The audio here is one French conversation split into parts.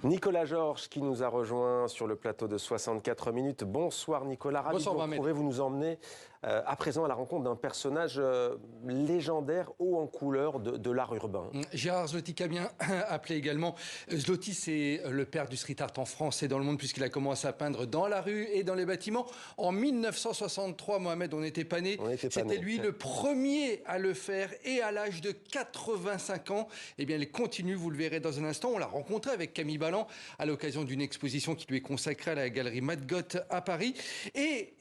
Nicolas Georges qui nous a rejoint sur le plateau de 64 minutes. Bonsoir Nicolas, ravi de vous retrouver. Vous nous emmenez à présent à la rencontre d'un personnage légendaire, haut en couleur de l'art urbain. Gérard Zloty-Camien, appelé également Zloty, c'est le père du street art en France et dans le monde puisqu'il a commencé à peindre dans la rue et dans les bâtiments. En 1963, Mohamed, on n'était pas né. C'était lui le premier à le faire et à l'âge de 85 ans, eh bien, il continue, vous le verrez dans un instant. On l'a rencontré avec Camille Balland à l'occasion d'une exposition qui lui est consacrée à la galerie Madgot à Paris. Et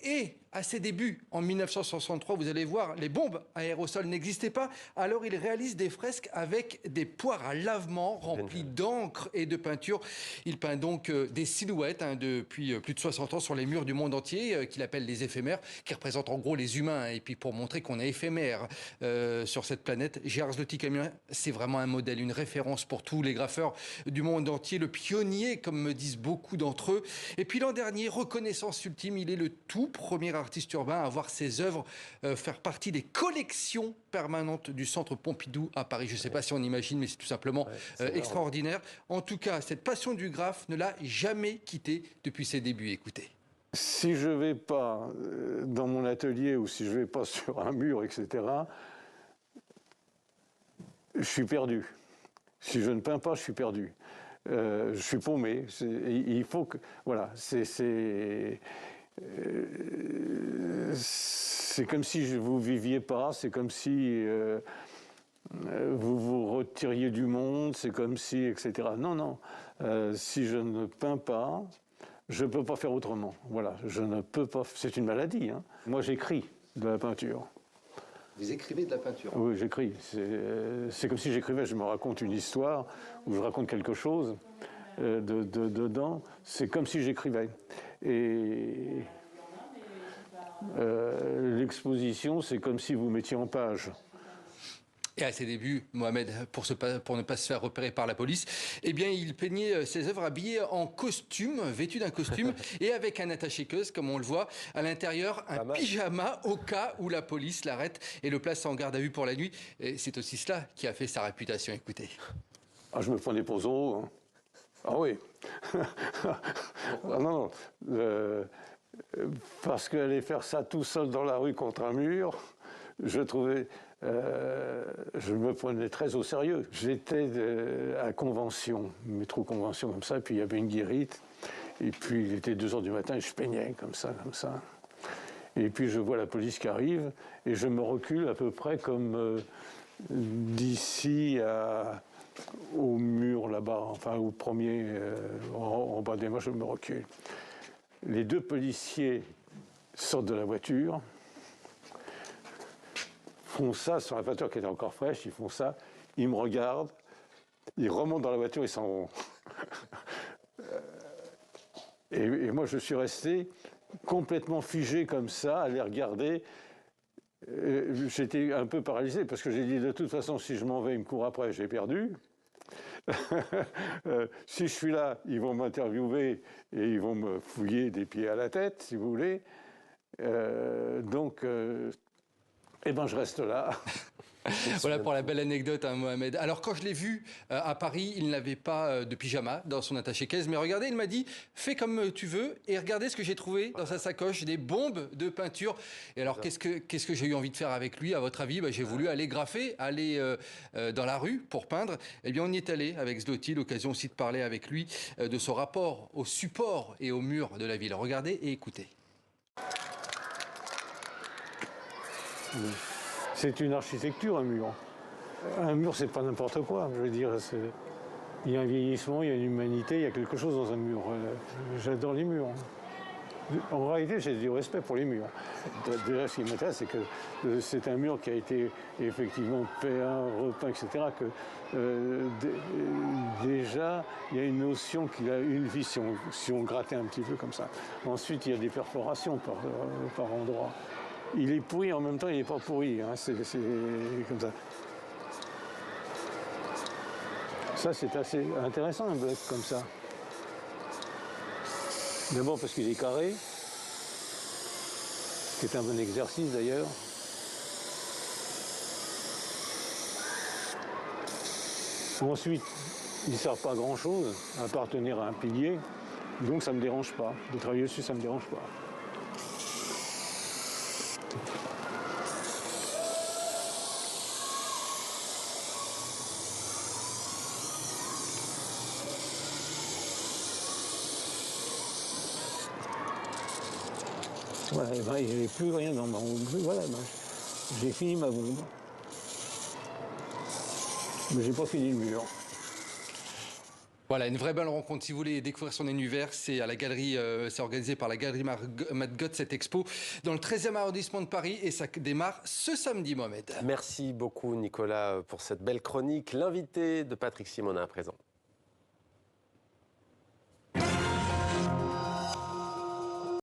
à ses débuts, en 1963, vous allez voir, les bombes aérosols n'existaient pas. Alors il réalise des fresques avec des poires à lavement remplies d'encre et de peinture. Il peint donc des silhouettes depuis plus de 60 ans sur les murs du monde entier, qu'il appelle les éphémères, qui représentent en gros les humains. Et puis pour montrer qu'on est éphémère sur cette planète, Gérard Zloty-Camien, c'est vraiment un modèle, une référence pour tous les graffeurs du monde entier, le pionnier, comme me disent beaucoup d'entre eux. Et puis l'an dernier, reconnaissance ultime, il est le tout premier artiste urbain à voir ses œuvres faire partie des collections permanentes du Centre Pompidou à Paris. Je ne sais pas si on imagine, mais c'est tout simplement extraordinaire. En tout cas, cette passion du graphe ne l'a jamais quitté depuis ses débuts. Écoutez. Si je ne vais pas dans mon atelier ou si je ne vais pas sur un mur, etc., je suis perdu. Si je ne peins pas, je suis perdu. Je suis paumé. Il faut que... Voilà, c'est comme si vous ne viviez pas, c'est comme si vous vous retiriez du monde, c'est comme si, etc. Non, non. Si je ne peins pas, je ne peux pas faire autrement. Voilà, je ne peux pas... C'est une maladie. Hein. Moi, j'écris de la peinture. Vous écrivez de la peinture? Oui, j'écris. C'est comme si j'écrivais, je me raconte une histoire, ou je raconte quelque chose dedans. C'est comme si j'écrivais. Et l'exposition, c'est comme si vous mettiez en page. Et à ses débuts, Mohamed, pour ne pas se faire repérer par la police, eh bien, il peignait ses œuvres habillé en costume, vêtu d'un costume, et avec un attaché-queuse, comme on le voit, à l'intérieur, un pyjama au cas où la police l'arrête et le place en garde à vue pour la nuit. Et c'est aussi cela qui a fait sa réputation. Écoutez. Ah, je me prenais pour Zorro, hein. Ah oui. Ah non, parce qu'aller faire ça tout seul dans la rue contre un mur, je trouvais... je me prenais très au sérieux. J'étais à Convention, métro Convention comme ça, et puis il y avait une guérite, et puis il était 2 h du matin, et je peignais comme ça. Et puis je vois la police qui arrive, et je me recule à peu près comme d'ici au mur là-bas, enfin au premier, en bas des moi je me recule. Les 2 policiers sortent de la voiture, font ça sur la voiture qui était encore fraîche, ils font ça, ils me regardent, ils remontent dans la voiture, ils s'en vont. Et moi, je suis resté complètement figé comme ça, à les regarder. J'étais un peu paralysé, parce que j'ai dit, de toute façon, si je m'en vais, ils me courent après, j'ai perdu. Si je suis là, ils vont m'interviewer et ils vont me fouiller des pieds à la tête, si vous voulez. Donc... eh bien, je reste là. Voilà pour la belle anecdote, hein, Mohamed. Alors, quand je l'ai vu à Paris, il n'avait pas de pyjama dans son attaché-caisse. Mais regardez, il m'a dit, fais comme tu veux. Et regardez ce que j'ai trouvé dans sa sacoche, des bombes de peinture. Et alors, qu'est-ce que j'ai eu envie de faire avec lui, à votre avis? J'ai voulu aller graffer, aller dans la rue pour peindre. Eh bien, on y est allé avec Zloty, l'occasion aussi de parler avec lui de son rapport au support et au mur de la ville. Regardez et écoutez. C'est une architecture, un mur. Un mur, c'est pas n'importe quoi. Je veux dire, il y a un vieillissement, il y a une humanité, il y a quelque chose dans un mur. J'adore les murs. En réalité, j'ai du respect pour les murs. Déjà, ce qui m'intéresse, c'est que c'est un mur qui a été effectivement peint, repeint, etc. Déjà, il y a une notion qu'il a une vie si on grattait un petit peu comme ça. Ensuite, il y a des perforations par endroits. Il est pourri, en même temps, il n'est pas pourri. Hein. C'est comme ça. Ça, c'est assez intéressant, un bloc comme ça. D'abord parce qu'il est carré, ce qui est un bon exercice d'ailleurs. Ensuite, il ne sert pas à grand-chose, à part tenir à un pilier. Donc ça ne me dérange pas. De travailler dessus, ça ne me dérange pas. Voilà, il n'y avait plus rien dans ma bombe. Voilà, j'ai fini ma bombe. Mais j'ai pas fini le mur. Voilà, une vraie belle rencontre. Si vous voulez découvrir son univers, c'est à la galerie, c'est organisé par la galerie Margot, cette expo, dans le 13e arrondissement de Paris, et ça démarre ce samedi, Mohamed. Merci beaucoup, Nicolas, pour cette belle chronique. L'invité de Patrick Simonin à présent.